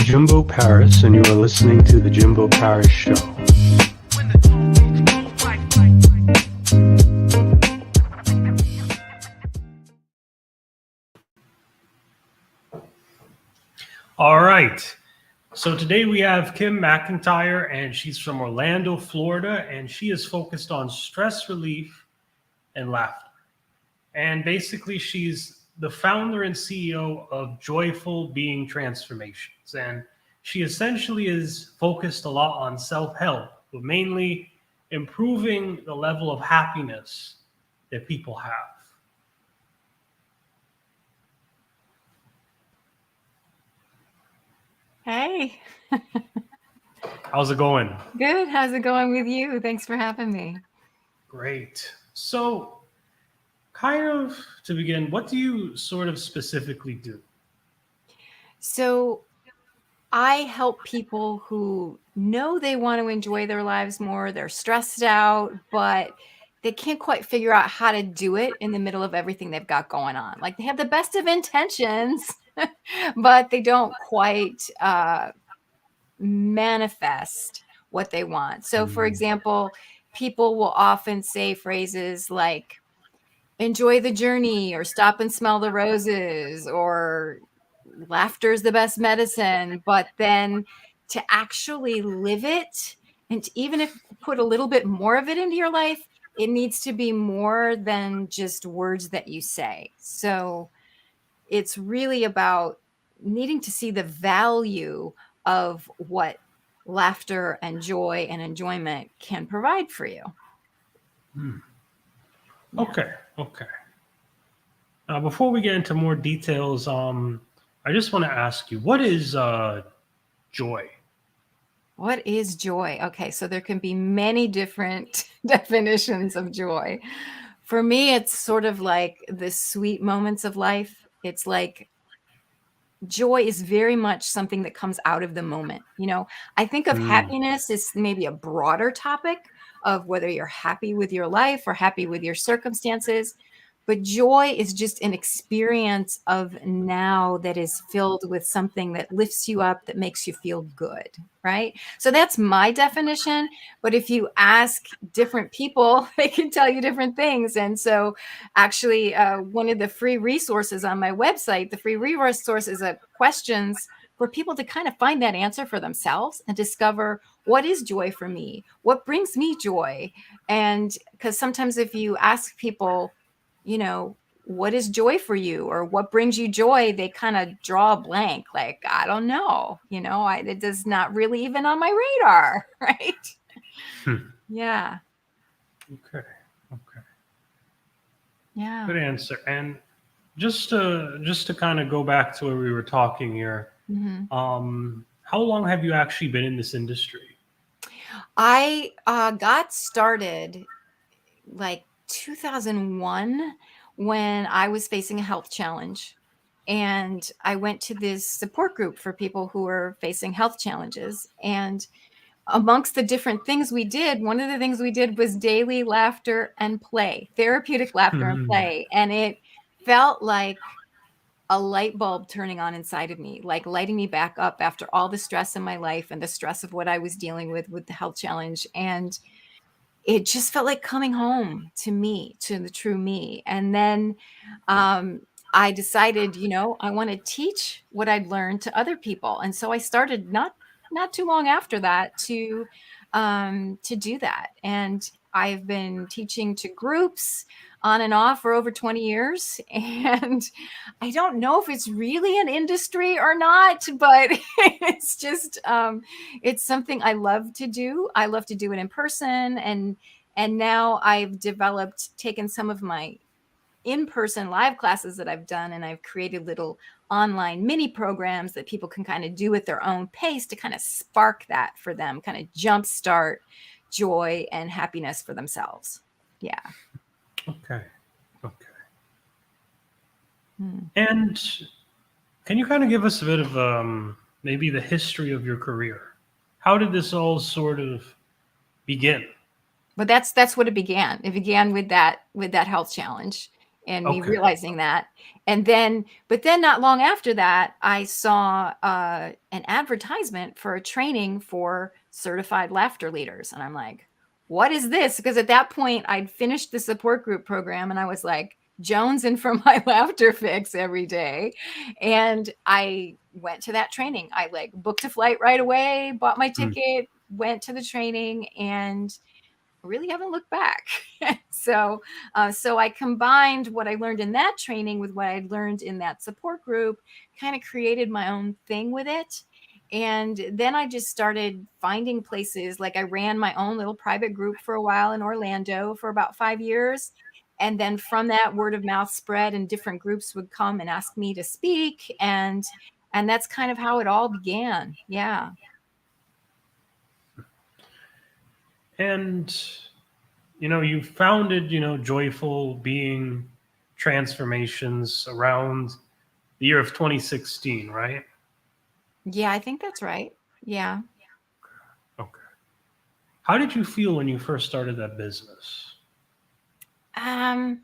Jimbo Paris, and you are listening to The Jimbo Paris Show. All right. So today we have Kim McIntyre, and she's from Orlando, Florida, and she is focused on stress relief and laughter. And basically, she's the founder and CEO of Joyful Being Transformations. And she essentially is focused a lot on self-help, but mainly improving the level of happiness that people have. Hey. How's it going? Good. How's it going with you? Thanks for having me. Great. So, kind of to begin, what do you sort of specifically do? So I help people who know they want to enjoy their lives more. They're stressed out, but they can't quite figure out how to do it in the middle of everything they've got going on. Like they have the best of intentions, but they don't quite manifest what they want. So, for example, people will often say phrases like, enjoy the journey, or stop and smell the roses, or laughter is the best medicine. But then to actually live it, and to even if put a little bit more of it into your life, it needs to be more than just words that you say. So it's really about needing to see the value of what laughter and joy and enjoyment can provide for you. Okay. Before we get into more details, I just want to ask you, what is joy? What is joy? Okay, so there can be many different definitions of joy. For me, it's sort of like the sweet moments of life. It's like joy is very much something that comes out of the moment. I think of happiness as maybe a broader topic of whether you're happy with your life or happy with your circumstances. But joy is just an experience of now that is filled with something that lifts you up, that makes you feel good, right? So that's my definition. But if you ask different people, they can tell you different things. And so actually, one of the free resources on my website, the free resource is questions for people to kind of find that answer for themselves and discover, what is joy for me? What brings me joy? And because sometimes if you ask people, what is joy for you, or what brings you joy, they kind of draw a blank. Like, I don't know, it is not really even on my radar. Right. Yeah. Okay. Yeah. Good answer. And just to kind of go back to where we were talking here, how long have you actually been in this industry? I got started like 2001 when I was facing a health challenge. And I went to this support group for people who were facing health challenges. And amongst the different things we did, one of the things we did was daily laughter and play, therapeutic laughter and play. And it felt like a light bulb turning on inside of me, like lighting me back up after all the stress in my life and the stress of what I was dealing with the health challenge. And it just felt like coming home to me, to the true me. And then I decided, I want to teach what I'd learned to other people. And so I started not too long after that to do that. And I've been teaching to groups on and off for over 20 years. And I don't know if it's really an industry or not, but it's just, it's something I love to do. I love to do it in person. And now I've taken some of my in-person live classes that I've done, and I've created little online mini programs that people can kind of do at their own pace to kind of spark that for them, kind of jumpstart joy and happiness for themselves. Yeah. Okay. And can you kind of give us a bit of maybe the history of your career? How did this all sort of begin? But that's what it began. It began with that health challenge. and me Okay. realizing that. But then not long after that, I saw an advertisement for a training for certified laughter leaders. And I'm like, what is this? Because at that point, I'd finished the support group program and I was like, jonesing for my laughter fix every day. And I went to that training. I like booked a flight right away, bought my Mm. ticket, went to the training, and really haven't looked back. So I combined what I learned in that training with what I learned in that support group, kind of created my own thing with it. And then I just started finding places. Like I ran my own little private group for a while in Orlando for about 5 years. And then from that, word of mouth spread and different groups would come and ask me to speak. And that's kind of how it all began. Yeah. And, you founded, Joyful Being Transformations around the year of 2016, right? Yeah, I think that's right. Yeah. Okay. How did you feel when you first started that business? Um,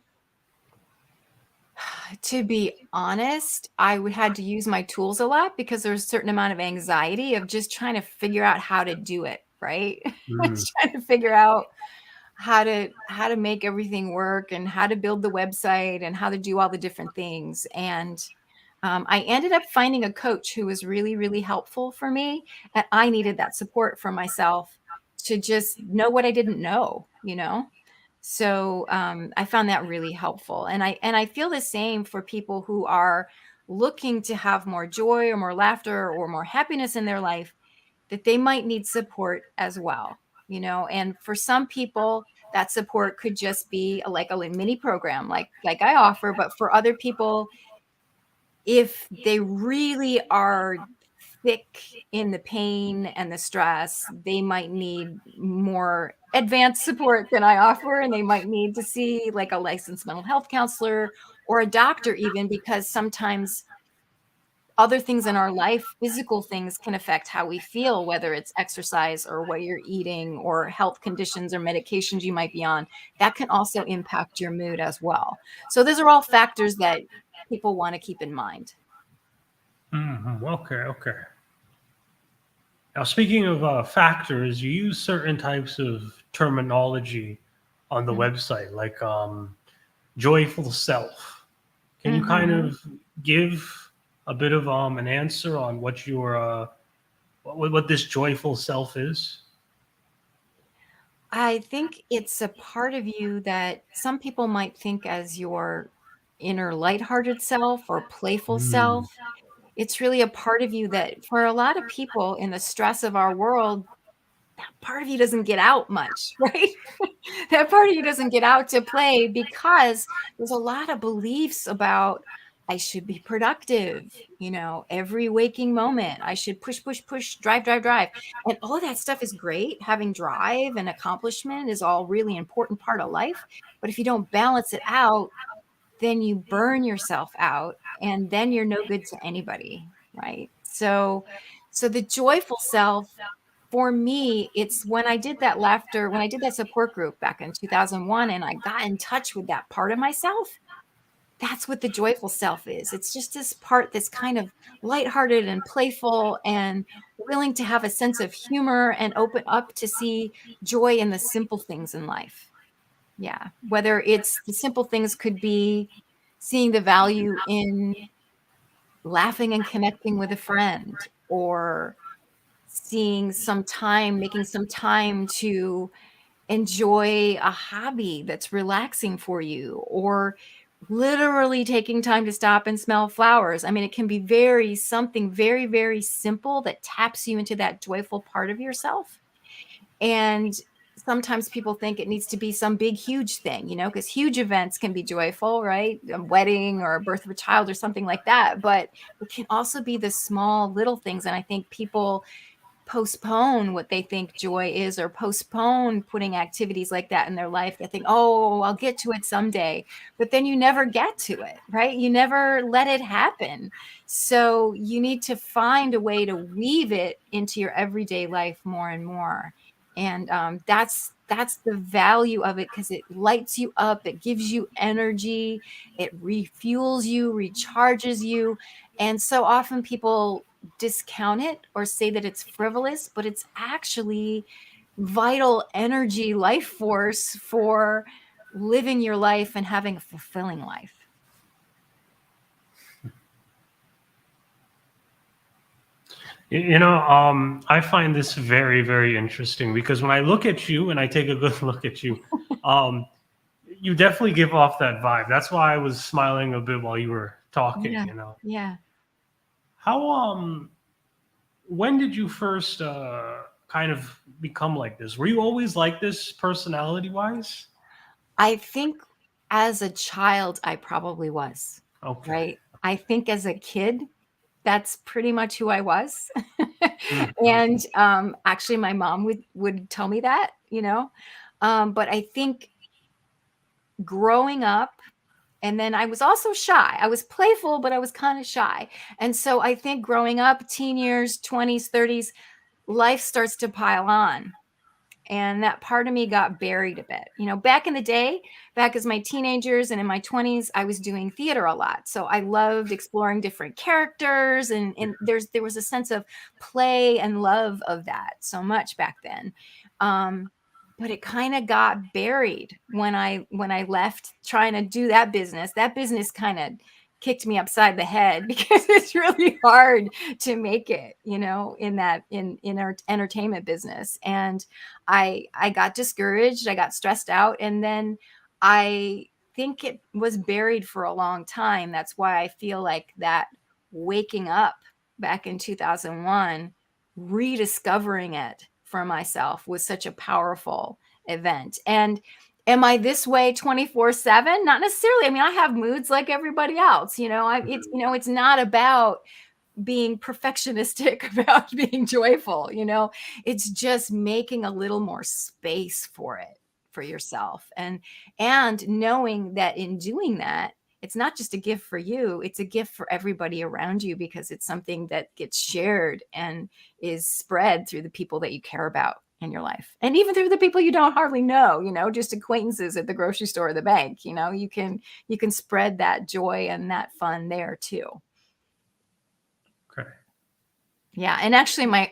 to be honest, I would had to use my tools a lot because there's a certain amount of anxiety of just trying to figure out how to do it, right? Mm. Just trying to figure out how to make everything work and how to build the website and how to do all the different things. And I ended up finding a coach who was really, really helpful for me. And I needed that support for myself to just know what I didn't know. So I found that really helpful. And I feel the same for people who are looking to have more joy or more laughter or more happiness in their life, that they might need support as well. And for some people, that support could just be like a mini program like I offer. But for other people, if they really are thick in the pain and the stress, they might need more advanced support than I offer. And they might need to see like a licensed mental health counselor or a doctor, even because sometimes other things in our life, physical things, can affect how we feel, whether it's exercise or what you're eating or health conditions or medications you might be on. That can also impact your mood as well. So those are all factors that people want to keep in mind. Okay, okay. Now, speaking of factors, you use certain types of terminology on the website, like joyful self. Can you kind Mm-hmm. of give a bit of an answer on what this joyful self is? I think it's a part of you that some people might think as your inner lighthearted self or playful Mm. self. It's really a part of you that for a lot of people in the stress of our world, that part of you doesn't get out much, right? That part of you doesn't get out to play because there's a lot of beliefs about I should be productive, every waking moment. I should push, push, push, drive, drive, drive. And all of that stuff is great. Having drive and accomplishment is all really important part of life. But if you don't balance it out, then you burn yourself out and then you're no good to anybody, right? So the joyful self, for me, it's when I did that support group back in 2001 and I got in touch with that part of myself. That's what the joyful self is. It's just this part that's kind of lighthearted and playful and willing to have a sense of humor and open up to see joy in the simple things in life. Yeah. Whether it's the simple things could be seeing the value in laughing and connecting with a friend, or making some time to enjoy a hobby that's relaxing for you, or literally taking time to stop and smell flowers. I mean, it can be something very, very simple that taps you into that joyful part of yourself. And sometimes people think it needs to be some big, huge thing, because huge events can be joyful, right? A wedding or a birth of a child or something like that. But it can also be the small little things. And I think people postpone what they think joy is, or postpone putting activities like that in their life. They think, oh, I'll get to it someday. But then you never get to it, right? You never let it happen. So you need to find a way to weave it into your everyday life more and more. And that's the value of it, because it lights you up, it gives you energy, it refuels you, recharges you. And so often people discount it or say that it's frivolous, but it's actually vital energy, life force for living your life and having a fulfilling life. I find this very, very interesting because when I look at you and I take a good look at you, um, you definitely give off that vibe. That's why I was smiling a bit while you were talking. Yeah. Yeah. How when did you first kind of become like this? Were you always like this personality wise? I think as a child, I probably was, Okay. right? I think as a kid, that's pretty much who I was. Mhm. And actually, my mom would tell me that, but I think growing up, and then I was also shy. I was playful, but I was kind of shy. And so I think growing up, teen years, 20s, 30s, life starts to pile on. And that part of me got buried a bit. Back in the day, back as my teenagers and in my 20s, I was doing theater a lot. So I loved exploring different characters, and there was a sense of play and love of that so much back then. But it kind of got buried when I left trying to do that business. That business kind of kicked me upside the head because it's really hard to make it, in our entertainment business. And I got discouraged, I got stressed out, and then I think it was buried for a long time. That's why I feel like that waking up back in 2001, rediscovering it for myself was such a powerful event. And am I this way 24/7? Not necessarily. I mean, I have moods like everybody else. It's not about being perfectionistic, about being joyful. It's just making a little more space for it, for yourself, and knowing that in doing that, it's not just a gift for you, it's a gift for everybody around you, because it's something that gets shared and is spread through the people that you care about in your life, and even through the people you don't hardly know, just acquaintances at the grocery store or the bank. You can spread that joy and that fun there too. Okay. Yeah, and actually, my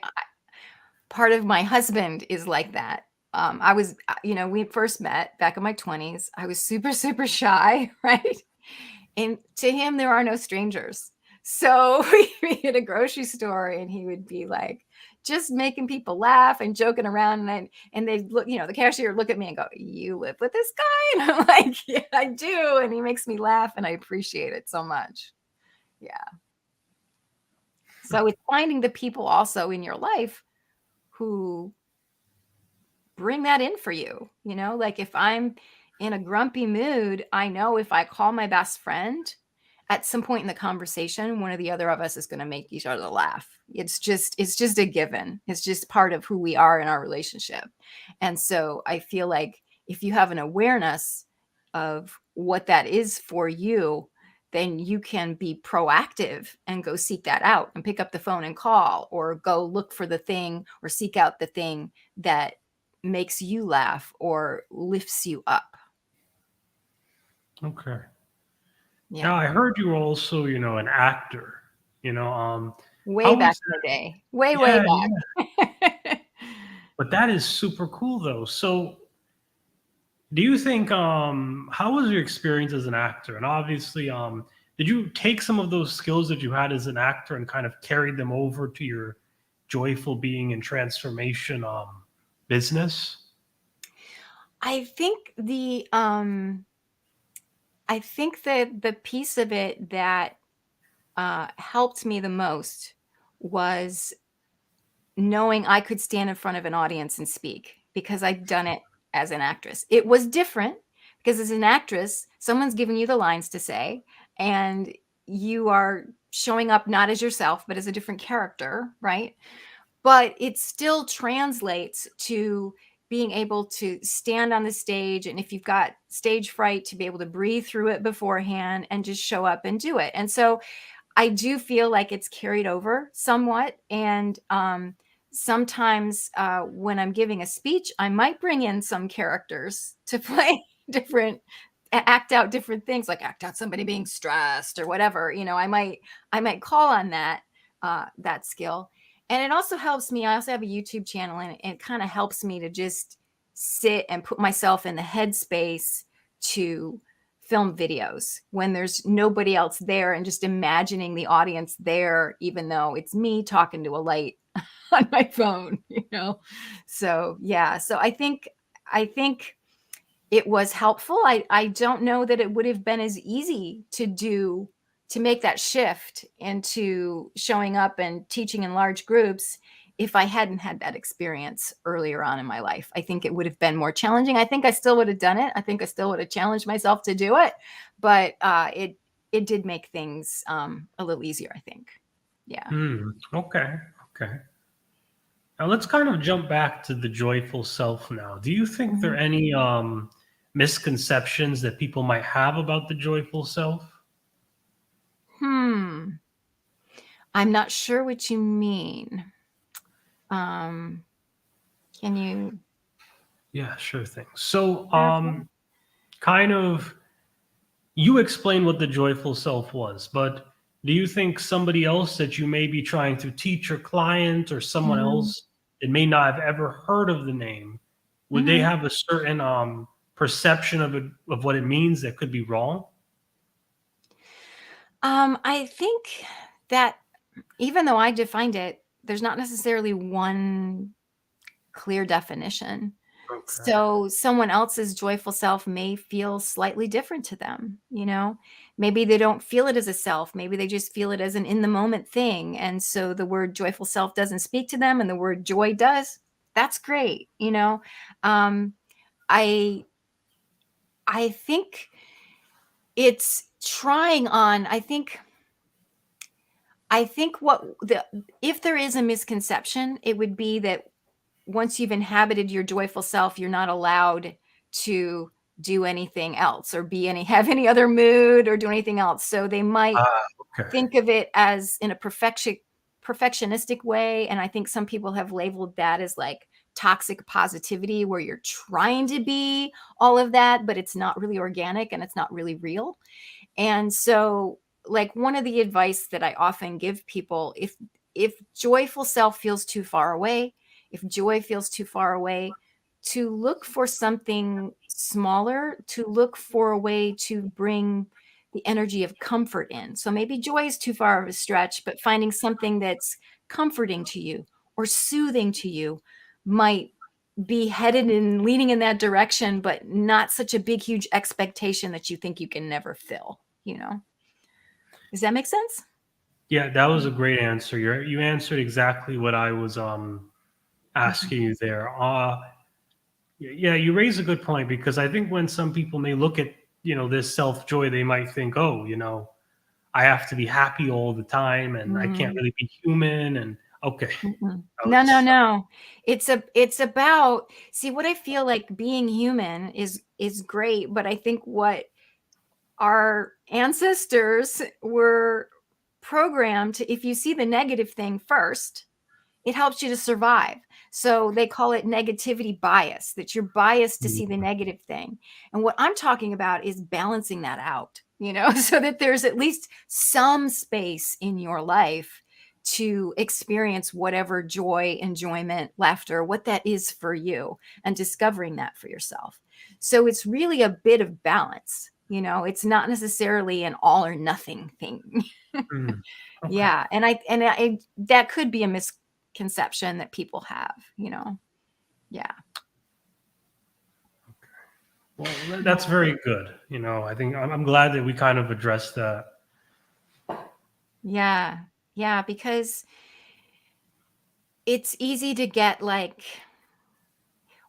part of my husband is like that. I was, we first met back in my 20s. I was super, super shy, right? And to him, there are no strangers. So we'd be at a grocery store, and he would be like just making people laugh and joking around. And they'd look, the cashier would look at me and go, "You live with this guy?" And I'm like, "Yeah, I do." And he makes me laugh, and I appreciate it so much. Yeah. So it's finding the people also in your life who bring that in for you. Like if I'm in a grumpy mood, I know if I call my best friend at some point in the conversation, one or the other of us is going to make each other laugh. It's just a given. It's just part of who we are in our relationship. And so I feel like if you have an awareness of what that is for you, then you can be proactive and go seek that out and pick up the phone and call, or go look for the thing or seek out the thing that makes you laugh or lifts you up. Okay. Yeah. Now I heard you were also, an actor. Way How back was in that? the day. Way, way Yeah, yeah. back. But that is super cool though. So do you think how was your experience as an actor? And obviously, did you take some of those skills that you had as an actor and kind of carry them over to your joyful being and transformation business? I think the piece of it that helped me the most was knowing I could stand in front of an audience and speak, because I'd done it as an actress. It was different because as an actress, someone's giving you the lines to say, and you are showing up not as yourself, but as a different character, right? But it still translates to being able to stand on the stage, and if you've got stage fright, to be able to breathe through it beforehand and just show up and do it. And so I do feel like it's carried over somewhat. And sometimes when I'm giving a speech, I might bring in some characters to play act out different things, like act out somebody being stressed or whatever. I might call on that skill. And it also helps me. I also have a YouTube channel, and it kind of helps me to just sit and put myself in the headspace to film videos when there's nobody else there, and just imagining the audience there, even though it's me talking to a light on my phone. So yeah, so I think it was helpful. I don't know that it would have been as easy to make that shift into showing up and teaching in large groups if I hadn't had that experience earlier on in my life. I think it would have been more challenging. I think I still would have done it. I think I still would have challenged myself to do it, but it did make things a little easier, I think. Yeah. Okay. Okay. Now let's kind of jump back to the joyful self now. Do you think there are any misconceptions that people might have about the joyful self? I'm not sure what you mean. Can you? Yeah, sure thing. So, kind of, you explained what the joyful self was, but do you think somebody else that you may be trying to teach your client, or someone Mhm, else that may not have ever heard of the name, would they mhm. have a certain perception of what it means that could be wrong? I think that even though I defined it, there's not necessarily one clear definition. Okay. So someone else's joyful self may feel slightly different to them. Maybe they don't feel it as a self. Maybe they just feel it as an in the moment thing. And so the word joyful self doesn't speak to them and the word joy does. That's great. Um, I I think it's trying on. I think if there is a misconception, it would be that once you've inhabited your joyful self, you're not allowed to do anything else or have any other mood or do anything else. So they might Ah, okay. think of it as in a perfectionistic way. And I think some people have labeled that as like toxic positivity, where you're trying to be all of that, but it's not really organic and it's not really real. And so, like, one of the advice that I often give people, if joyful self feels too far away, if joy feels too far away, to look for something smaller, to look for a way to bring the energy of comfort in. So maybe joy is too far of a stretch, but finding something that's comforting to you or soothing to you might be headed and leaning in that direction, but not such a big, huge expectation that you think you can never fill. Does that make sense? Yeah, that was a great answer. You answered exactly what I was Mhm. asking you there. Yeah, you raise a good point, because I think when some people may look at this self joy, they might think, oh, I have to be happy all the time, and I can't Mhm. really be human. And okay, Mm-mm. I No, no, was no. It's about, see, what I feel like being human is great, but I think what our ancestors were programmed to, if you see the negative thing first, it helps you to survive. So they call it negativity bias, that you're biased to see the negative thing. And what I'm talking about is balancing that out, so that there's at least some space in your life to experience whatever joy, enjoyment, laughter, what that is for you, and discovering that for yourself. So it's really a bit of balance. It's not necessarily an all or nothing thing. mm, okay. Yeah, and I that could be a misconception that people have. Yeah. Well, that's Yeah. very good. I think I'm glad that we kind of addressed that. Yeah. Yeah, because it's easy to get like,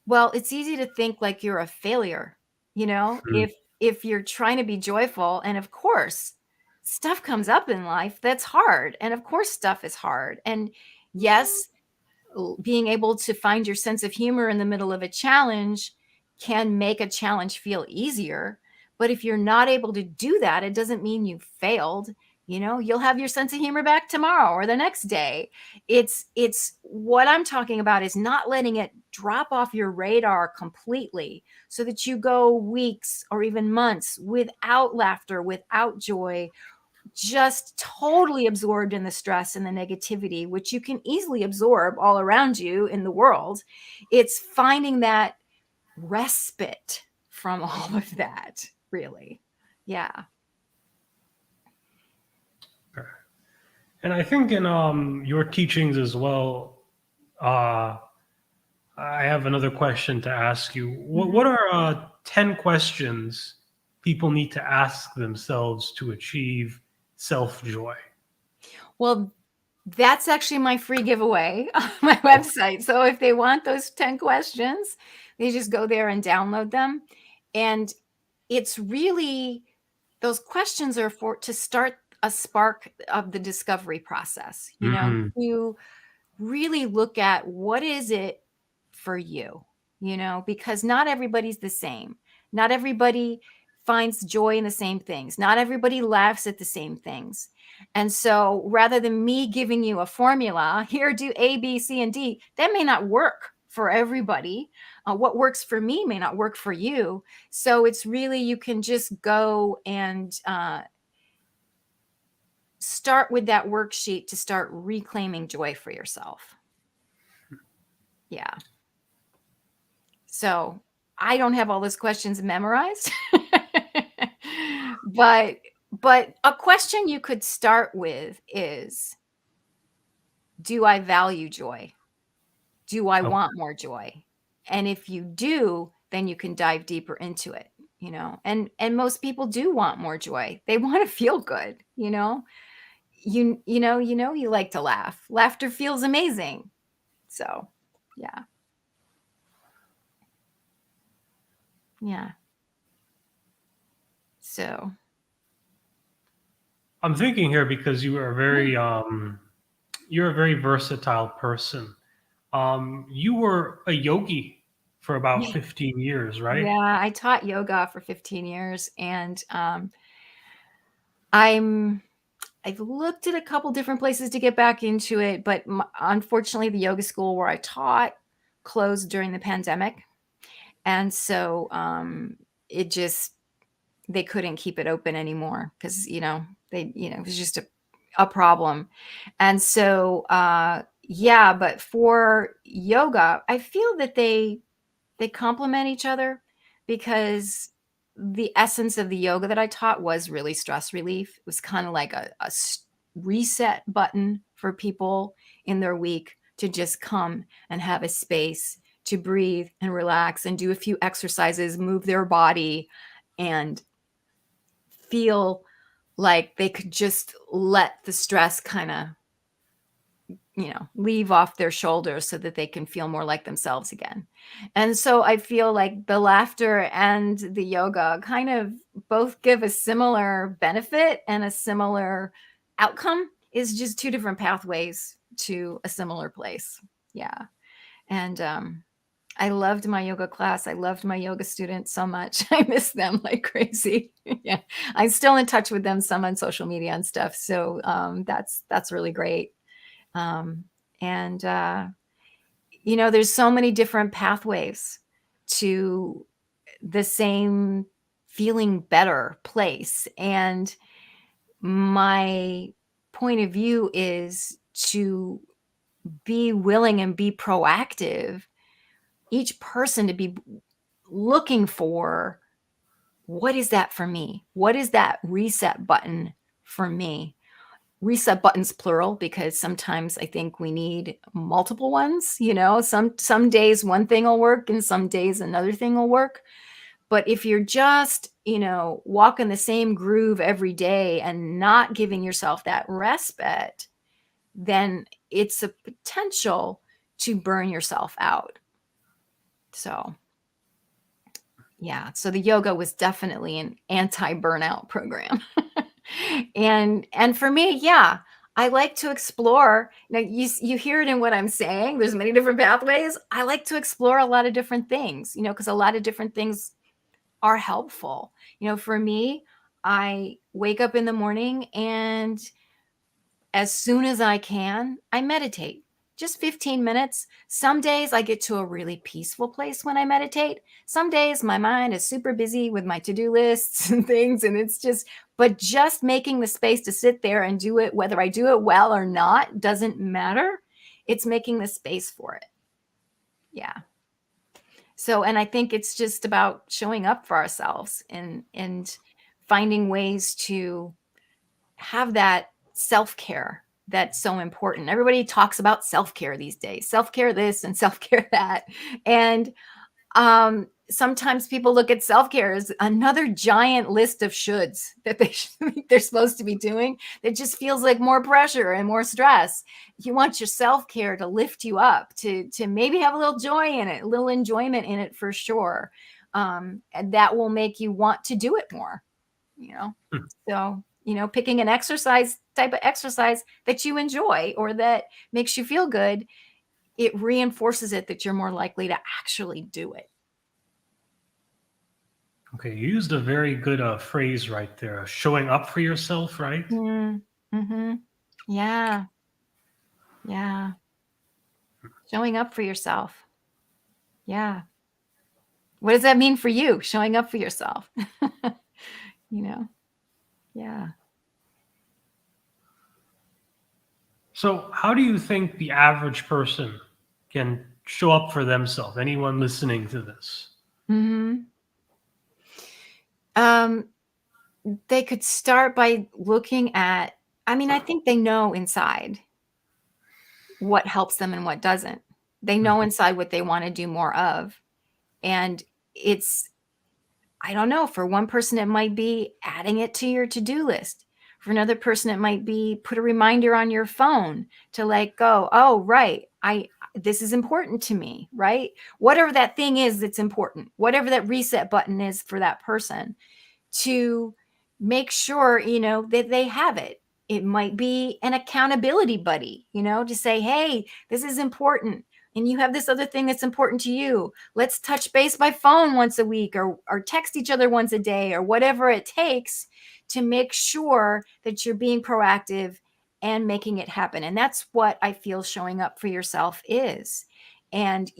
well, it's easy to think like you're a failure, Mm, if you're trying to be joyful, and of course, stuff comes up in life that's hard, and of course stuff is hard. And yes, being able to find your sense of humor in the middle of a challenge can make a challenge feel easier. But if you're not able to do that, it doesn't mean you failed. You'll have your sense of humor back tomorrow or the next day. It's what I'm talking about is not letting it drop off your radar completely so that you go weeks or even months without laughter, without joy, just totally absorbed in the stress and the negativity, which you can easily absorb all around you in the world. It's finding that respite from all of that, really. Yeah. And I think in your teachings as well, uh, I have another question to ask you. What are 10 questions people need to ask themselves to achieve self joy? Well, that's actually my free giveaway on my website. So if they want those 10 questions, they just go there and download them. And it's really, those questions are for to start a spark of the discovery process, to really look at what is it for you, because not everybody's the same. Not everybody finds joy in the same things. Not everybody laughs at the same things. And so rather than me giving you a formula, here, do A, B, C, and D, that may not work for everybody. What works for me may not work for you. So it's really, you can just go and start with that worksheet to start reclaiming joy for yourself. Yeah. So I don't have all those questions memorized, but a question you could start with is, do I value joy? Do I Okay. want more joy? And if you do, then you can dive deeper into it, and most people do want more joy. They want to feel good, you like to laugh. Laughter feels amazing. So, yeah. Yeah. So, I'm thinking here because you are you're a very versatile person. You were a yogi for about yeah. 15 years, right? Yeah, I taught yoga for 15 years, and I've looked at a couple different places to get back into it, but unfortunately, the yoga school where I taught closed during the pandemic, and so it just they couldn't keep it open anymore because it was just a problem, and so yeah. But for yoga, I feel that they complement each other because the essence of the yoga that I taught was really stress relief. It was kind of like a reset button for people in their week to just come and have a space to breathe and relax and do a few exercises, move their body, and feel like they could just let the stress kind of leave off their shoulders so that they can feel more like themselves again. And so I feel like the laughter and the yoga kind of both give a similar benefit and a similar outcome, is just two different pathways to a similar place. Yeah. And I loved my yoga class. I loved my yoga students so much. I miss them like crazy. Yeah. I'm still in touch with them, some on social media and stuff. So that's really great. Um, and there's so many different pathways to the same feeling better place. And my point of view is to be willing and be proactive, each person to be looking for, what is that for me? What is that reset button for me? Reset buttons plural, because sometimes I think we need multiple ones. Some days one thing will work and some days another thing will work. But if you're just walking the same groove every day and not giving yourself that respite, then it's a potential to burn yourself out. So yeah, so the yoga was definitely an anti-burnout program. And for me, yeah, I like to explore. Now you hear it in what I'm saying. There's many different pathways. I like to explore a lot of different things, because a lot of different things are helpful. For me, I wake up in the morning, and as soon as I can, I meditate. Just 15 minutes. Some days I get to a really peaceful place when I meditate. Some days my mind is super busy with my to-do lists and things, and but just making the space to sit there and do it, whether I do it well or not, doesn't matter. It's making the space for it. Yeah. So, and I think it's just about showing up for ourselves and finding ways to have that self-care that's so important. Everybody talks about self-care these days, self-care this and self-care that. And sometimes people look at self-care as another giant list of shoulds that they're supposed to be doing. It just feels like more pressure and more stress. You want your self-care to lift you up, to maybe have a little joy in it, a little enjoyment in it for sure. And that will make you want to do it more, you know? So, picking an type of exercise that you enjoy or that makes you feel good, it reinforces it that you're more likely to actually do it. Okay, you used a very good phrase right there, showing up for yourself, right? Mm-hmm. Yeah. Yeah. Showing up for yourself. Yeah. What does that mean for you, showing up for yourself? Yeah. So, how do you think the average person can show up for themselves? Anyone listening to this? Mm-hmm. They could start by looking at, I think they know inside what helps them and what doesn't. They know Mhm. inside what they want to do more of. And it's, I don't know, for one person, it might be adding it to your to-do list. For another person, it might be put a reminder on your phone to go, oh, right, this is important to me, right? Whatever that thing is that's important, whatever that reset button is for that person, to make sure, that they have it. It might be an accountability buddy, to say, hey, this is important. And you have this other thing that's important to you. Let's touch base by phone once a week or text each other once a day or whatever it takes to make sure that you're being proactive and making it happen. And that's what I feel showing up for yourself is. And,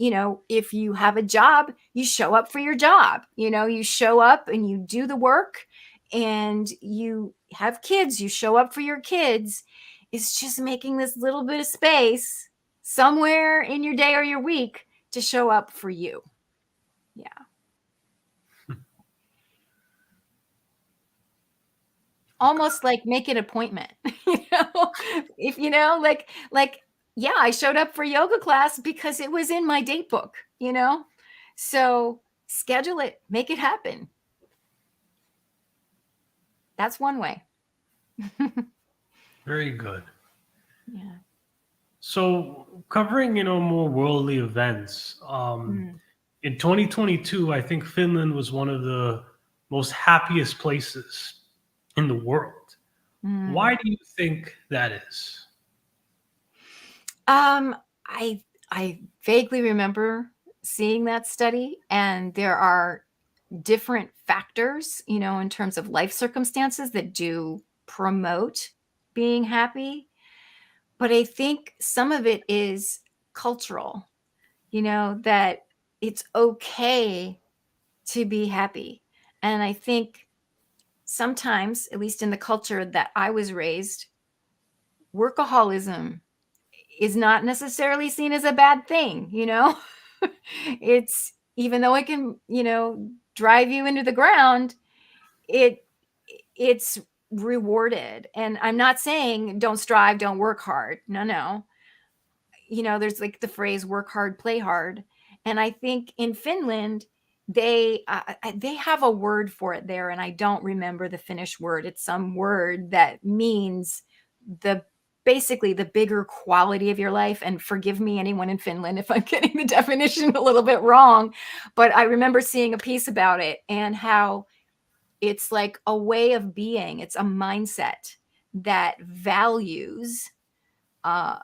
if you have a job, you show up for your job. You show up and you do the work, and you have kids, you show up for your kids. It's just making this little bit of space somewhere in your day or your week to show up for you. Yeah. Almost like make an appointment, if yeah, I showed up for yoga class because it was in my date book, so schedule it, make it happen. That's one way. Very good. Yeah. So, covering more worldly events. Mm, In 2022, I think Finland was one of the most happiest places in the world. mm. Why do you think that is? Um, I vaguely remember seeing that study, and there are different factors, in terms of life circumstances that do promote being happy. But I think some of it is cultural, that it's okay to be happy. And I think sometimes, at least in the culture that I was raised, workaholism is not necessarily seen as a bad thing, It's, even though it can, drive you into the ground, it it's rewarded. And I'm not saying don't strive, don't work hard. No. There's the phrase work hard, play hard. And I think in Finland, they have a word for it there, and I don't remember the Finnish word. It's some word that means the basically the bigger quality of your life. And forgive me, anyone in Finland, if I'm getting the definition a little bit wrong, but I remember seeing a piece about it and how it's like a way of being. It's a mindset that values uh,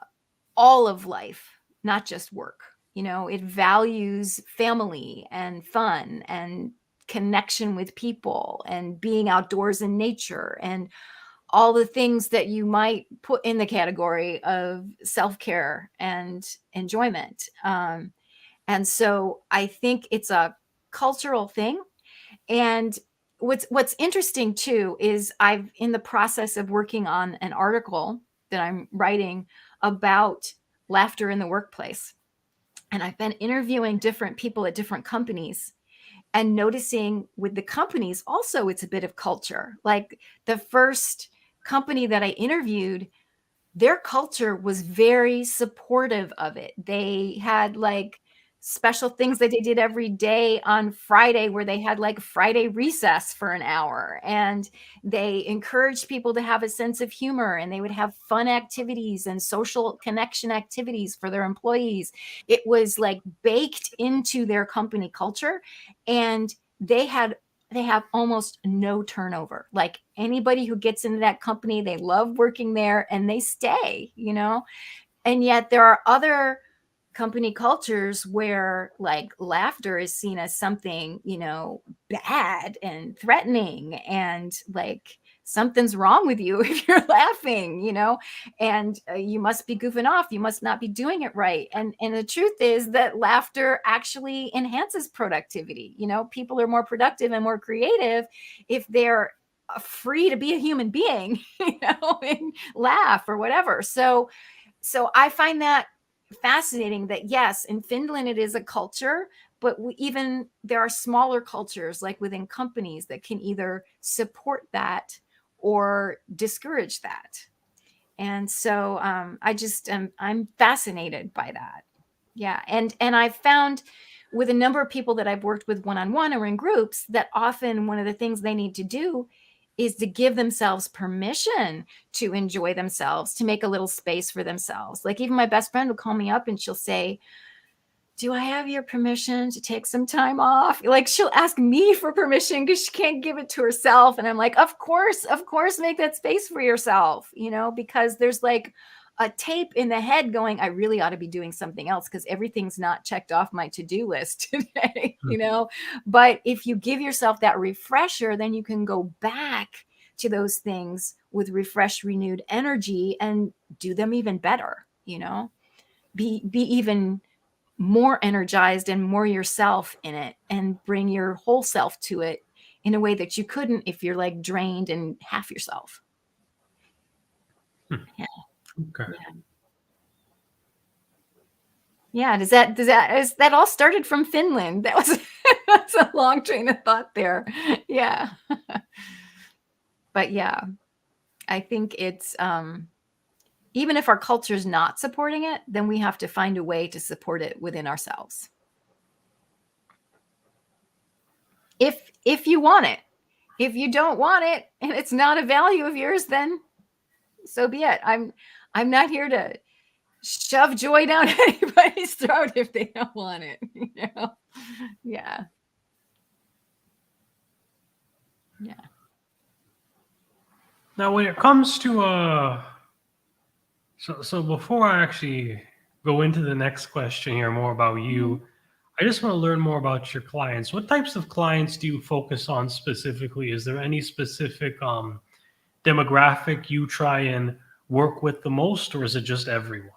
all of life, not just work. It values family and fun and connection with people and being outdoors in nature and all the things that you might put in the category of self-care and enjoyment. And so I think it's a cultural thing. And what's interesting too is I've in the process of working on an article that I'm writing about laughter in the workplace. And I've been interviewing different people at different companies and noticing with the companies also it's a bit of culture. Like the first company that I interviewed, their culture was very supportive of it. They had like special things that they did every day on Friday where they had like Friday recess for an hour, and they encouraged people to have a sense of humor, and they would have fun activities and social connection activities for their employees. It was like baked into their company culture, and they have almost no turnover. Like anybody who gets into that company, they love working there and they stay, you know? And yet there are other company cultures where like laughter is seen as something, you know, bad and threatening, and like something's wrong with you if you're laughing, you know, and you must be goofing off. You must not be doing it right. And the truth is that laughter actually enhances productivity. You know, people are more productive and more creative if they're free to be a human being, you know, and laugh or whatever. So I find that fascinating that yes, in Finland it is a culture, but even there are smaller cultures like within companies that can either support that or discourage that. And so I'm fascinated by that. Yeah. And I've found with a number of people that I've worked with one-on-one or in groups that often one of the things they need to do is to give themselves permission to enjoy themselves, to make a little space for themselves. Like even my best friend will call me up and she'll say, do I have your permission to take some time off? Like she'll ask me for permission because she can't give it to herself. And I'm like, of course, make that space for yourself, you know, because there's like a tape in the head going, I really ought to be doing something else because everything's not checked off my to-do list today, you know. But if you give yourself that refresher, then you can go back to those things with refreshed, renewed energy and do them even better, you know, be even more energized and more yourself in it and bring your whole self to it in a way that you couldn't if you're like drained and half yourself. Yeah. Okay. Yeah. Is that all started from Finland? That was that's a long train of thought there. Yeah. But yeah, I think it's even if our culture is not supporting it, then we have to find a way to support it within ourselves. If you want it. If you don't want it and it's not a value of yours, then so be it. I'm not here to shove joy down anybody's throat if they don't want it, you know? Yeah. Yeah. Now, when it comes to so before I actually go into the next question here, more about you, I just want to learn more about your clients. What types of clients do you focus on specifically? Is there any specific demographic you try and work with the most, or is it just everyone?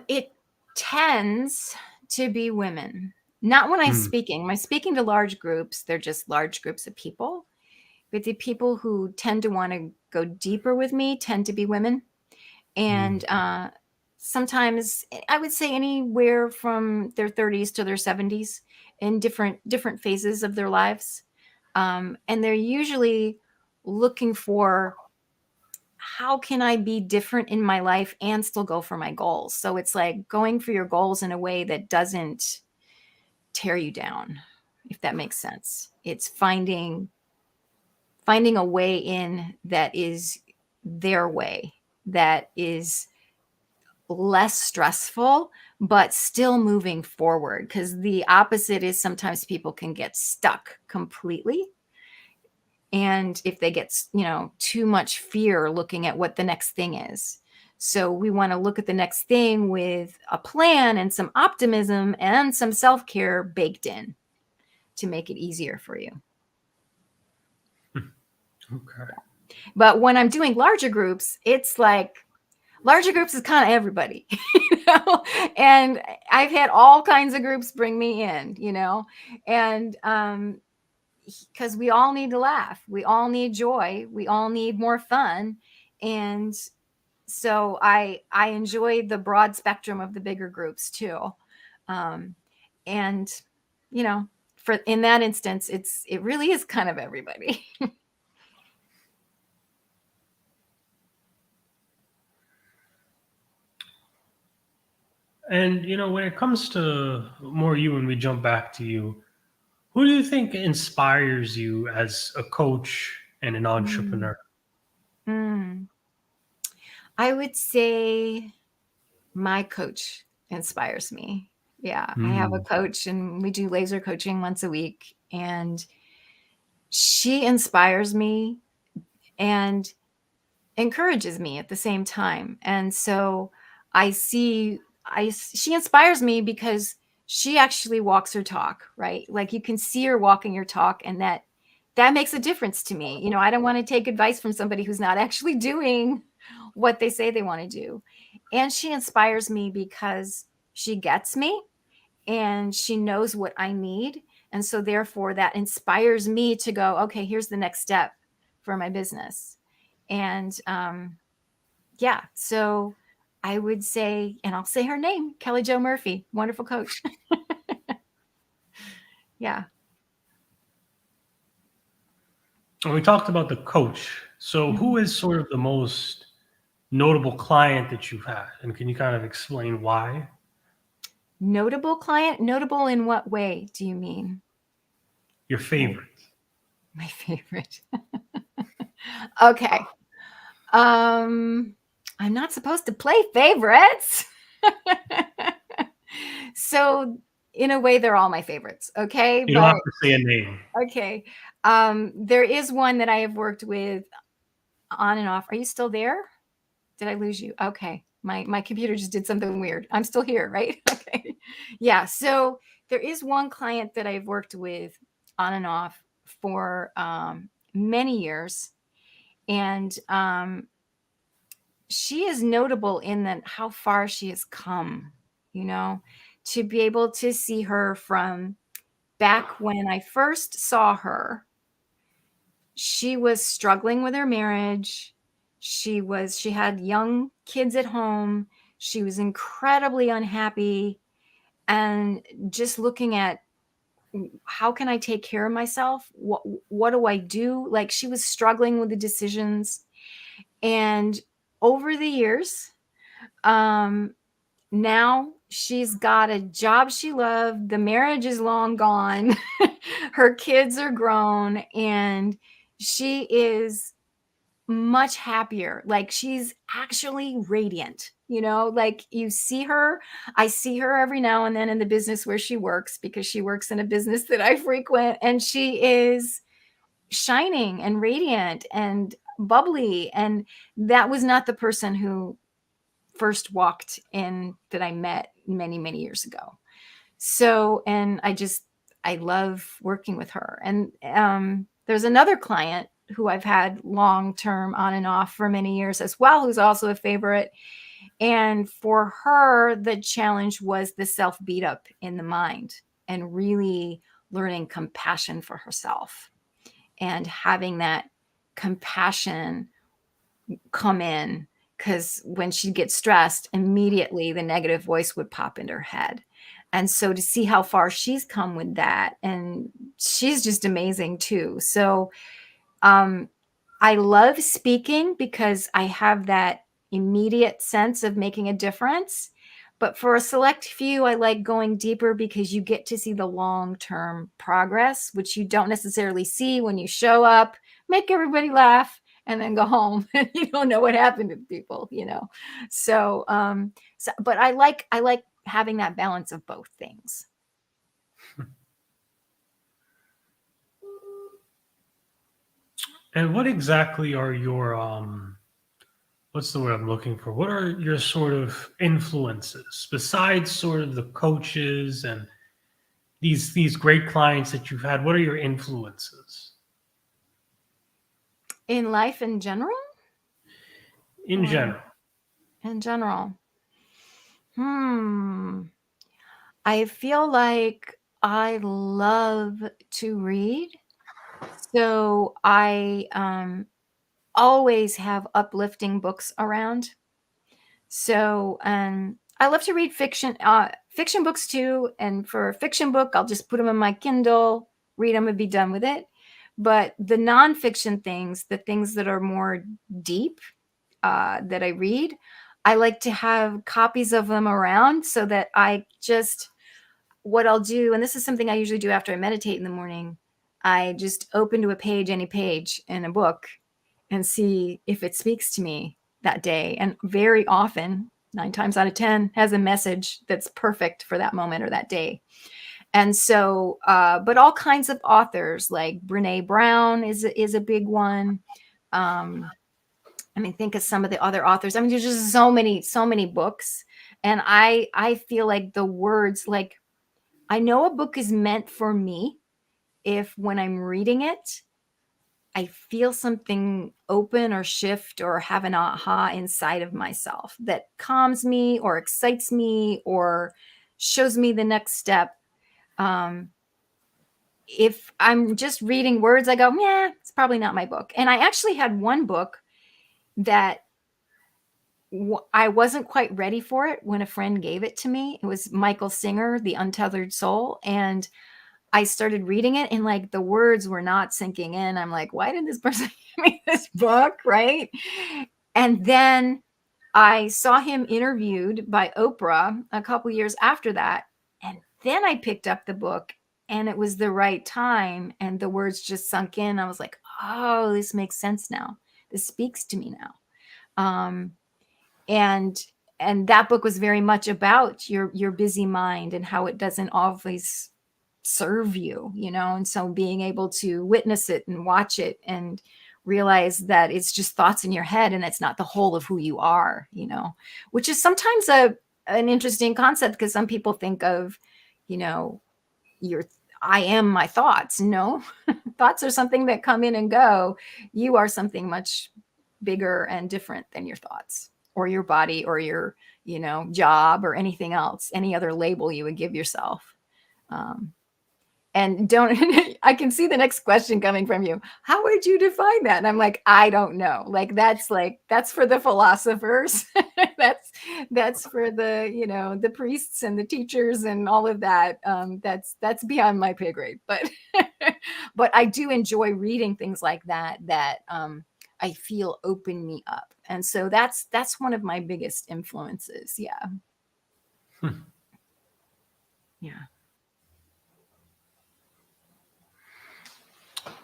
It tends to be women. Not when I'm speaking. When I'm speaking to large groups, they're just large groups of people. But the people who tend to want to go deeper with me tend to be women. And sometimes I would say anywhere from their 30s to their 70s in different phases of their lives. And they're usually looking for how can I be different in my life and still go for my goals? So it's like going for your goals in a way that doesn't tear you down, if that makes sense. It's finding a way in that is their way, that is less stressful, but still moving forward. Because the opposite is sometimes people can get stuck completely. And if they get, you know, too much fear looking at what the next thing is. So we want to look at the next thing with a plan and some optimism and some self-care baked in. to make it easier for you. Okay. But when I'm doing larger groups, it's like larger groups is kind of everybody, and I've had all kinds of groups bring me in, and because we all need to laugh, we all need joy, we all need more fun. And so I enjoy the broad spectrum of the bigger groups too. And for in that instance, it really is kind of everybody. And when it comes to more you, when we jump back to you, who do you think inspires you as a coach and an Mm. entrepreneur? Mm. I would say my coach inspires me. Yeah, I have a Mm. coach and we do laser coaching once a week, and she inspires me and encourages me at the same time. And so she inspires me because she actually walks her talk, right? Like you can see her walking your talk, and that makes a difference to me. I don't want to take advice from somebody who's not actually doing what they say they want to do. And she inspires me because she gets me and she knows what I need. And so therefore that inspires me to go, okay, here's the next step for my business. And yeah, so I would say, and I'll say her name, Kelly Jo Murphy, wonderful coach. Yeah. And we talked about the coach. So Mhm. who is sort of the most notable client that you've had? And can you kind of explain why? Notable client? Notable in what way do you mean? Your Like favorite? my favorite. Okay. I'm not supposed to play favorites. So in a way, they're all my favorites. Okay. You don't have But to say a name. okay. There is one that I have worked with on and off. Are you still there? Did I lose you? Okay. My computer just did something weird. I'm still here, right? Okay. Yeah. So there is one client that I've worked with on and off for many years. And she is notable in that how far she has come, to be able to see her from back when I first saw her. She was struggling with her marriage. She had young kids at home. She was incredibly unhappy, and just looking at how can I take care of myself? What do I do? Like she was struggling with the decisions. And over the years, now she's got a job she loved. The marriage is long gone. Her kids are grown, and she is much happier. Like she's actually radiant, like you see her. I see her every now and then in the business where she works, because she works in a business that I frequent, and she is shining and radiant and bubbly. And that was not the person who first walked in that I met many, many years ago. So, and I love working with her. And there's another client who I've had long term on and off for many years as well, who's also a favorite. And for her, the challenge was the self beat up in the mind and really learning compassion for herself and having that compassion come in, because when she gets stressed, immediately the negative voice would pop into her head. And so to see how far she's come with that, and she's just amazing too. So I love speaking because I have that immediate sense of making a difference. But for a select few, I like going deeper because you get to see the long-term progress, which you don't necessarily see when you show up, make everybody laugh, and then go home. And you don't know what happened to people. So, but I like having that balance of both things. And what exactly are your what's the word I'm looking for? What are your sort of influences besides sort of the coaches and these great clients that you've had, what are your influences In life in general? in general? In general. I feel like I love to read. So I always have uplifting books around. So I love to read fiction books too. And for a fiction book, I'll just put them in my Kindle, read them, and be done with it. But the nonfiction things, the things that are more deep, that I read, I like to have copies of them around so that what I'll do, and this is something I usually do after I meditate in the morning, I just open to a page, any page in a book, and see if it speaks to me that day. And very often, 9 times out of 10, has a message that's perfect for that moment or that day. And so, but all kinds of authors, like Brene Brown is a big one. Think of some of the other authors. There's just so many books. And I feel like the words, like, I know a book is meant for me if when I'm reading it, I feel something open or shift or have an aha inside of myself that calms me or excites me or shows me the next step. If I'm just reading words, I go, yeah, it's probably not my book. And I actually had one book that I wasn't quite ready for it when a friend gave it to me. It was Michael Singer, The Untethered Soul. And I started reading it and like the words were not sinking in. I'm like, why did this person give me this book? Right. And then I saw him interviewed by Oprah a couple years after that. And then I picked up the book and it was the right time. And the words just sunk in. I was like, oh, this makes sense now. This speaks to me now. And that book was very much about your busy mind and how it doesn't always serve you, and so being able to witness it and watch it and realize that it's just thoughts in your head and it's not the whole of who you are, which is sometimes an interesting concept because some people think of, I am my thoughts. No, thoughts are something that come in and go. You are something much bigger and different than your thoughts or your body or your, job or anything else, any other label you would give yourself. And I can see the next question coming from you. How would you define that? And I'm like, I don't know. That's for the philosophers. that's for the, the priests and the teachers and all of that. That's beyond my pay grade, but, but I do enjoy reading things like that I feel open me up. And so that's one of my biggest influences. Yeah. Yeah.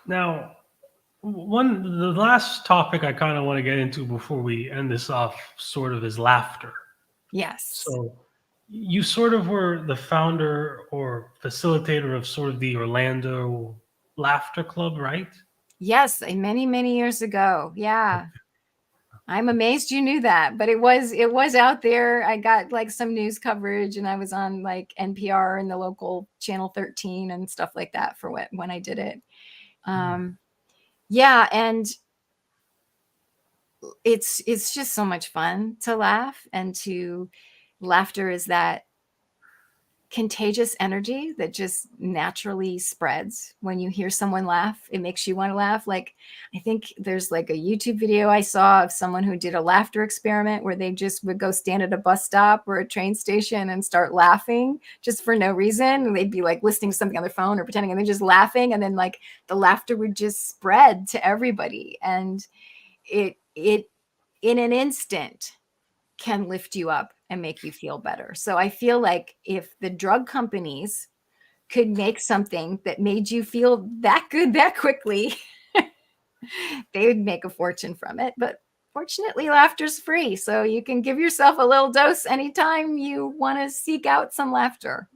Now, the last topic I kind of want to get into before we end this off sort of is laughter. Yes. So you sort of were the founder or facilitator of sort of the Orlando Laughter Club, right? Yes, many, many years ago. Yeah. I'm amazed you knew that, but it was out there. I got like some news coverage and I was on like NPR and the local channel 13 and stuff like that for when I did it. Yeah. And it's just so much fun to laugh, and laughter is that contagious energy that just naturally spreads. When you hear someone laugh, it makes you want to laugh. Like, I think there's like a YouTube video I saw of someone who did a laughter experiment where they just would go stand at a bus stop or a train station and start laughing just for no reason. And they'd be like listening to something on their phone or pretending, and they're just laughing. And then like the laughter would just spread to everybody. And it in an instant can lift you up and make you feel better. So I feel like if the drug companies could make something that made you feel that good that quickly, they would make a fortune from it. But fortunately, laughter's free. So you can give yourself a little dose anytime you want to seek out some laughter,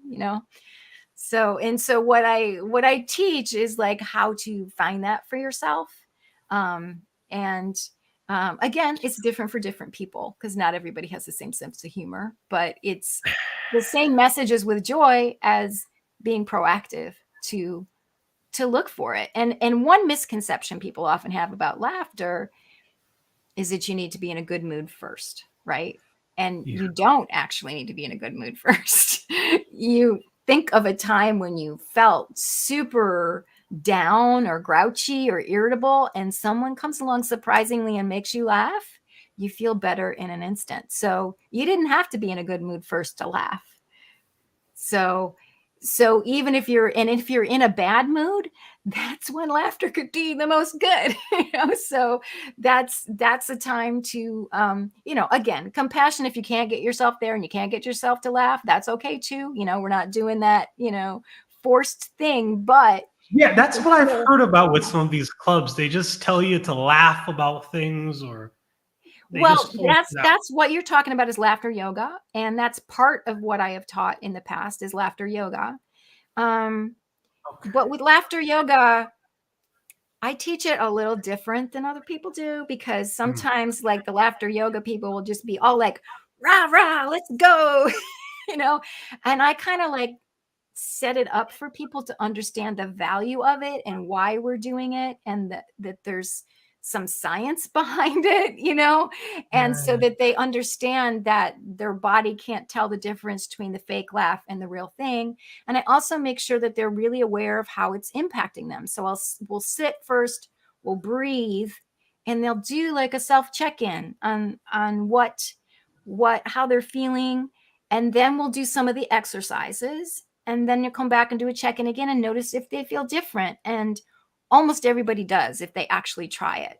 So what I teach is like how to find that for yourself. Again, it's different for different people because not everybody has the same sense of humor, but it's the same messages with joy as being proactive to look for it. And one misconception people often have about laughter is that you need to be in a good mood first, right? And Yeah. you don't actually need to be in a good mood first. You think of a time when you felt super down or grouchy or irritable, and someone comes along surprisingly and makes you laugh, you feel better in an instant. So you didn't have to be in a good mood first to laugh. So even if you're in a bad mood, that's when laughter could be the most good. So that's a time to again, compassion. If you can't get yourself there and you can't get yourself to laugh, that's okay too. We're not doing that forced thing, but Yeah, that's what I've heard about with some of these clubs. They just tell you to laugh about things, or they well, just force it out. that's what you're talking about is laughter yoga, and that's part of what I have taught in the past is laughter yoga. Okay. But with laughter yoga, I teach it a little different than other people do, because sometimes like the laughter yoga people will just be all like, rah, rah, let's go, and I kind of like set it up for people to understand the value of it and why we're doing it, and that there's some science behind it, and so that they understand that their body can't tell the difference between the fake laugh and the real thing. And I also make sure that they're really aware of how it's impacting them. So we'll sit first, we'll breathe, and they'll do like a self check-in on how they're feeling, and then we'll do some of the exercises, and then you'll come back and do a check-in again and notice if they feel different. And almost everybody does if they actually try it,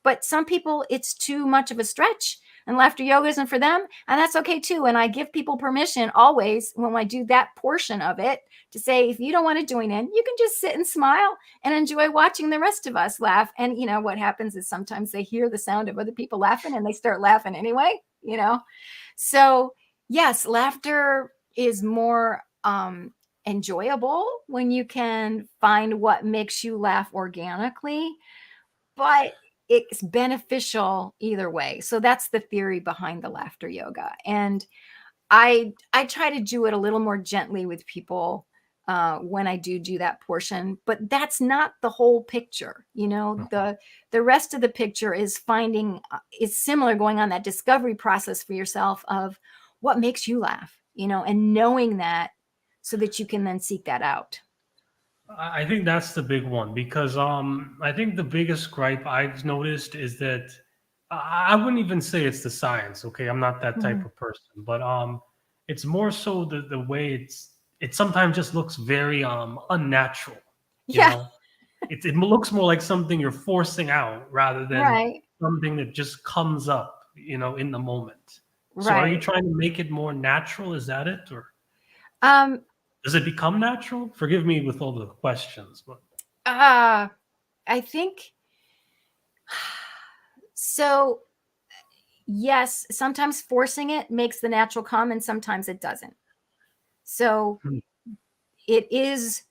but some people it's too much of a stretch and laughter yoga isn't for them, and that's okay too. And I give people permission always when I do that portion of it to say, if you don't want to join in, you can just sit and smile and enjoy watching the rest of us laugh. And what happens is sometimes they hear the sound of other people laughing and they start laughing anyway, so yes, laughter is more enjoyable when you can find what makes you laugh organically, but it's beneficial either way. So that's the theory behind the laughter yoga. And I try to do it a little more gently with people when I do that portion, but that's not the whole picture. The rest of the picture is is similar, going on that discovery process for yourself of what makes you laugh, and knowing that, so that you can then seek that out. I think that's the big one, because I think the biggest gripe I've noticed is that I wouldn't even say it's the science. Okay, I'm not that type of person, but it's more so the way it sometimes just looks very unnatural. You Yeah. know, it looks more like something you're forcing out rather than Right. something that just comes up, in the moment. So are you Right. trying to make it more natural? Is that it, or Um, does it become natural? Forgive me with all the questions, but I think so. Yes, sometimes forcing it makes the natural come, and sometimes it doesn't. So it is.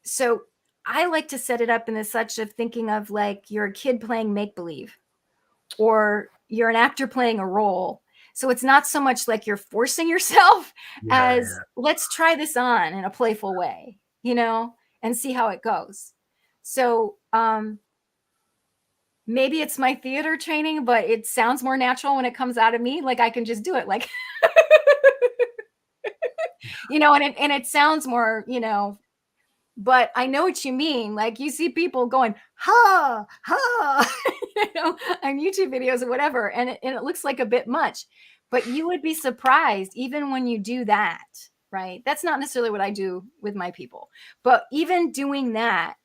So I like to set it up in the such of thinking of like you're a kid playing make believe, or you're an actor playing a role. So it's not so much like you're forcing yourself as let's try this on in a playful way, and see how it goes. So maybe it's my theater training, but it sounds more natural when it comes out of me. Like I can just do it like, and it sounds more, but I know what you mean. Like you see people going, ha, ha, on YouTube videos or whatever. And it looks like a bit much, but you would be surprised even when you do that, right? That's not necessarily what I do with my people, but even doing that,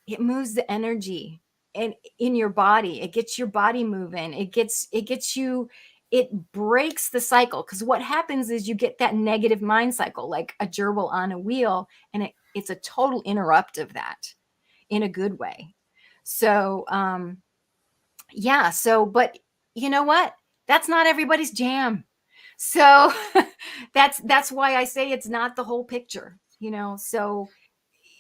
it moves the energy and in your body. It gets your body moving. It breaks the cycle. Because what happens is you get that negative mind cycle, like a gerbil on a wheel, and it's a total interrupt of that in a good way. So, but you know what? That's not everybody's jam. So that's why I say it's not the whole picture, so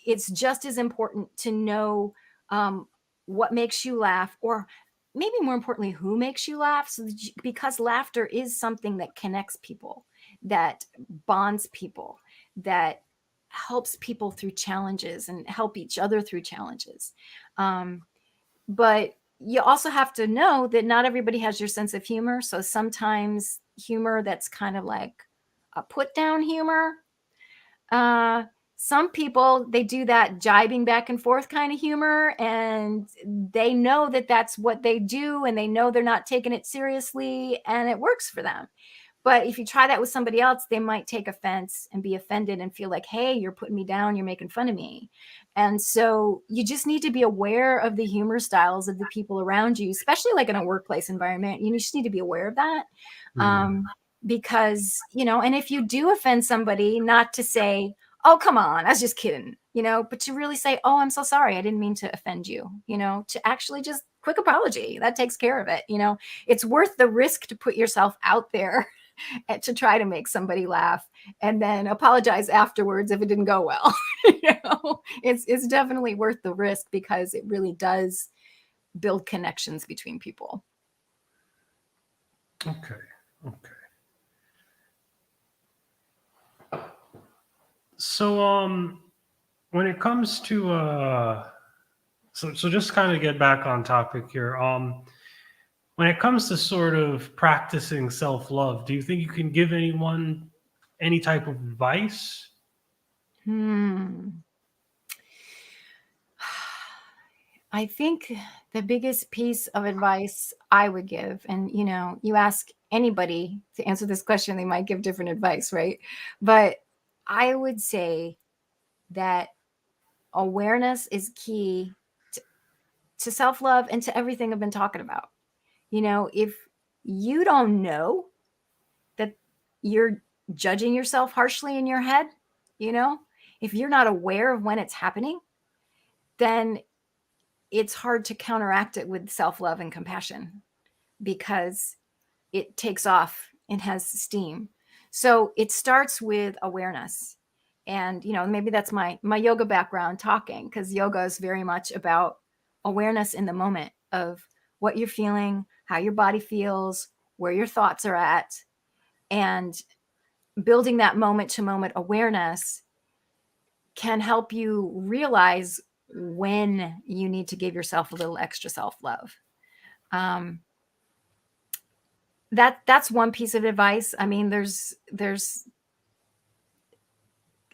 it's just as important to know what makes you laugh, or maybe more importantly, who makes you laugh. So because laughter is something that connects people, that bonds people, that helps people through challenges and help each other through challenges. But you also have to know that not everybody has your sense of humor. So sometimes humor that's kind of like a put down humor. Some people, they do that jibing back and forth kind of humor, and they know that that's what they do, and they know they're not taking it seriously, and it works for them. But if you try that with somebody else, they might take offense and be offended and feel like, hey, you're putting me down, you're making fun of me. And so you just need to be aware of the humor styles of the people around you, especially like in a workplace environment. You just need to be aware of that. Because, and if you do offend somebody, not to say, oh, come on, I was just kidding, but to really say, oh, I'm so sorry, I didn't mean to offend you, to actually just quick apology. That takes care of it. It's worth the risk to put yourself out there and to try to make somebody laugh and then apologize afterwards if it didn't go well. It's definitely worth the risk because it really does build connections between people. Okay. So when it comes to so just kind of get back on topic here. When it comes to sort of practicing self-love, do you think you can give anyone any type of advice? I think the biggest piece of advice I would give, and you ask anybody to answer this question, they might give different advice, right? But I would say that awareness is key to self-love and to everything I've been talking about. If you don't know that you're judging yourself harshly in your head, if you're not aware of when it's happening, then it's hard to counteract it with self-love and compassion because it takes off and has steam. So it starts with awareness. And, maybe that's my yoga background talking, because yoga is very much about awareness in the moment of what you're feeling, how your body feels, where your thoughts are at, and building that moment to moment awareness can help you realize when you need to give yourself a little extra self-love. That's one piece of advice. I mean, there's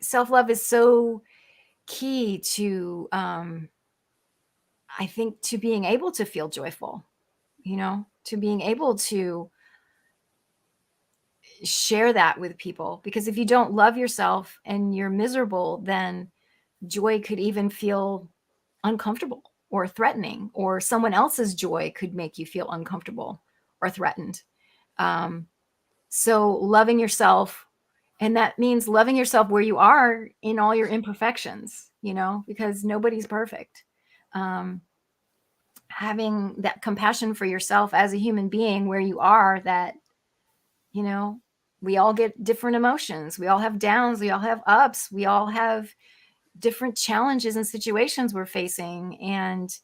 self-love is so key to, I think, to being able to feel joyful, to being able to share that with people. Because if you don't love yourself and you're miserable, then joy could even feel uncomfortable or threatening, or someone else's joy could make you feel uncomfortable or threatened. So loving yourself, and that means loving yourself where you are in all your imperfections, because nobody's perfect. Having that compassion for yourself as a human being where you are, that, we all get different emotions. We all have downs. We all have ups. We all have different challenges and situations we're facing. And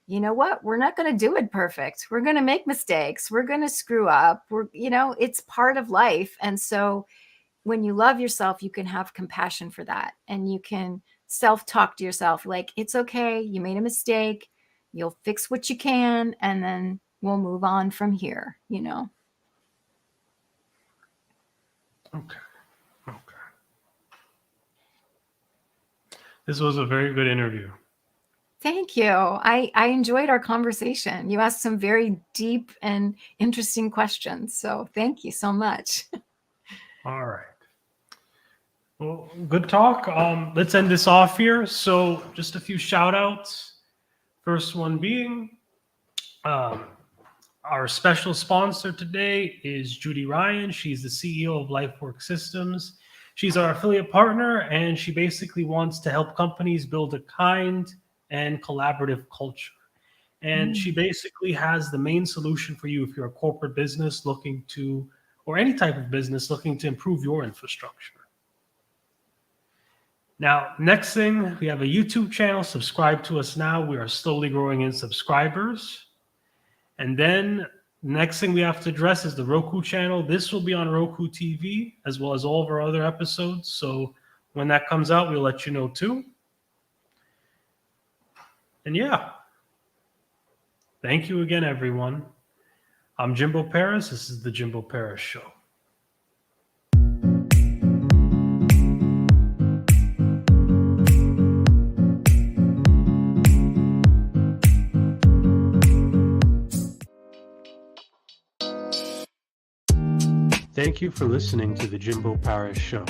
you know what? We're not going to do it perfect. We're going to make mistakes. We're going to screw up. It's part of life. And so when you love yourself, you can have compassion for that. And you can self-talk to yourself like, it's okay. You made a mistake. You'll fix what you can. And then we'll move on from here, Okay. This was a very good interview. Thank you. I enjoyed our conversation. You asked some very deep and interesting questions. So thank you so much. All right. Well, good talk. Let's end this off here. So just a few shout outs. First one being our special sponsor today is Judy Ryan. She's the CEO of LifeWork Systems. She's our affiliate partner, and she basically wants to help companies build a kind and collaborative culture. And she basically has the main solution for you if you're a corporate business looking to, or any type of business looking to improve your infrastructure. Now, next thing, we have a YouTube channel. Subscribe to us now. We are slowly growing in subscribers. And then next thing we have to address is the Roku channel. This will be on Roku TV as well as all of our other episodes. So when that comes out, we'll let you know too. And yeah, thank you again, everyone. I'm Jimbo Paris. This is the Jimbo Paris Show. Thank you for listening to the Jimbo Paris Show.